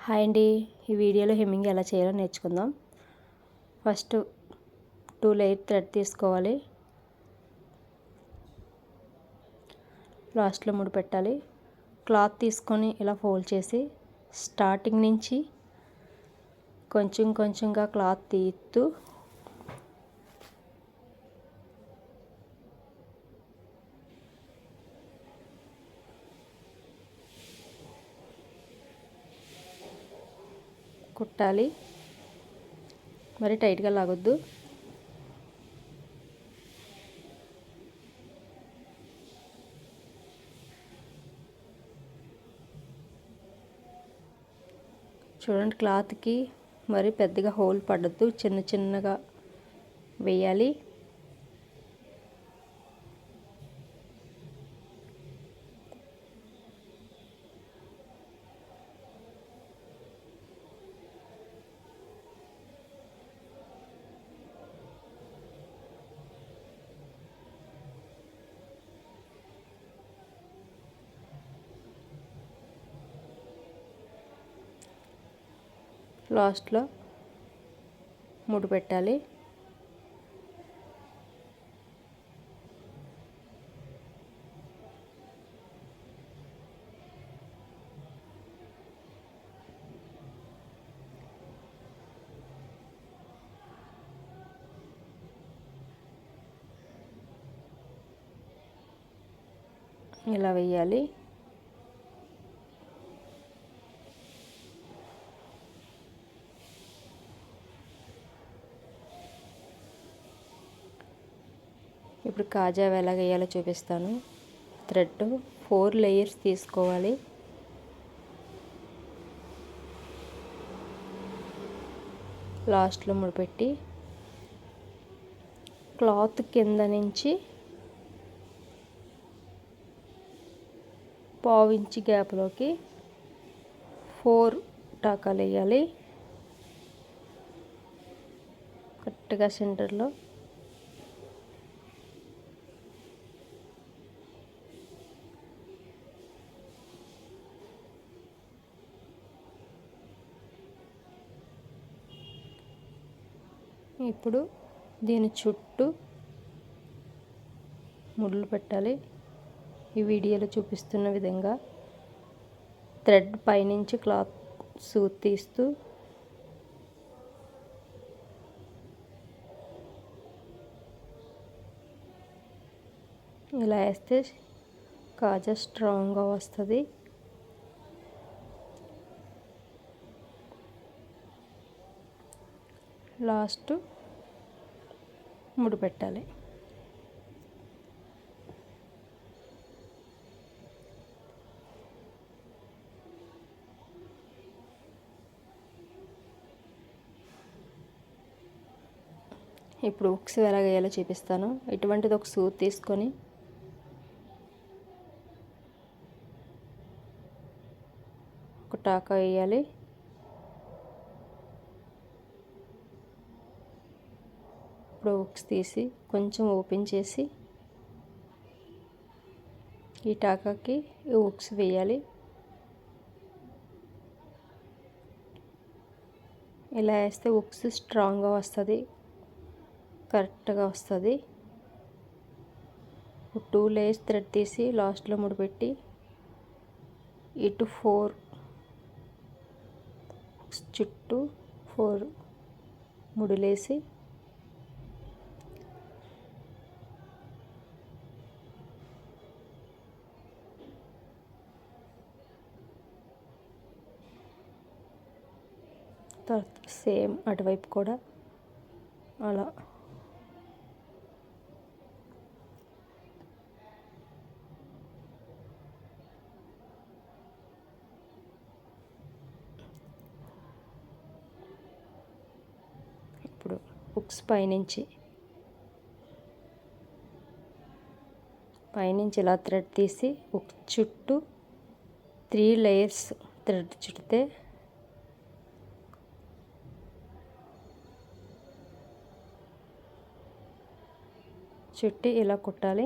Hi అండి. ఈ వీడియోలో హెమ్మింగ్ ఎలా చేయాలో నేర్చుకుందాం. ఫస్ట్ 2 లేయర్ థ్రెడ్ తీసుకోవాలి. లాస్ట్లో 3 పెట్టాలి. క్లాత్ తీసుకొని ఇలా ఫోల్డ్ చేసి స్టార్టింగ్ నుంచి కొంచెం కొంచెంగా క్లాత్ తీస్తూ కుట్టాలి. మరి టైట్గా లాగొద్దు. చూడండి, క్లాత్కి మరి పెద్దగా హోల్ పడద్దు, చిన్న చిన్నగా వేయాలి. లాస్ట్లో 3 పెట్టాలి. ఇలా వేయాలి. ఇప్పుడు కాజా ఎలా వేయాలో చూపిస్తాను. థ్రెడ్ 4 లేయర్స్ తీసుకోవాలి. లాస్ట్లో 3 పెట్టి క్లాత్ కింద నుంచి 1/2 ఇంచ్ గ్యాప్లోకి 4 టాకాలు వేయాలి. కరెక్ట్గా సెంటర్లో. ఇప్పుడు దీని చుట్టూ ముళ్ళు పెట్టాలి. ఈ వీడియోలో చూపిస్తున్న విధంగా థ్రెడ్ పైనుంచి క్లాత్ సూత్ తీస్తూ ఇలా వేస్తే కాజా స్ట్రాంగ్గా వస్తుంది. లాస్ట్ 3 పెట్టాలి. ఇప్పుడు ఉక్స్ ఎలా వేయాలో చూపిస్తాను. ఇటువంటిది ఒక సూత్ తీసుకొని ఒక టాకా వేయాలి. ఇప్పుడు ఉక్స్ తీసి కొంచెం ఓపెన్ చేసి ఈ టాకాకి ఈ ఉక్స్ వేయాలి. ఇలా వేస్తే ఉక్స్ స్ట్రాంగ్గా వస్తుంది, కరెక్ట్గా వస్తుంది. 2 లేయర్స్ థ్రెడ్ తీసి లాస్ట్లో 3 పెట్టి ఇటు 4 చుట్టూ 4 ముడులేసి సేమ్ అటువైపు కూడా అలా. ఇప్పుడు హుక్స్ పైనుంచి ఇలా థ్రెడ్ తీసి హుక్ చుట్టూ 3 లేయర్స్ థ్రెడ్ చుడితే చుట్టి ఇలా కుట్టాలి.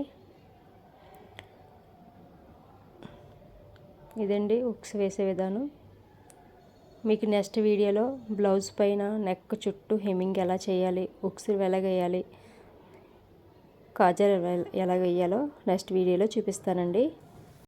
ఇదండి హుక్స్ వేసే విధానం. మీకు నెక్స్ట్ వీడియోలో బ్లౌజ్ పైన నెక్ చుట్టూ హెమ్మింగ్ ఎలా చేయాలి, హుక్స్ ఎలా వేయాలి, కాజల్ ఎలా వేయాలో నెక్స్ట్ వీడియోలో చూపిస్తానండి.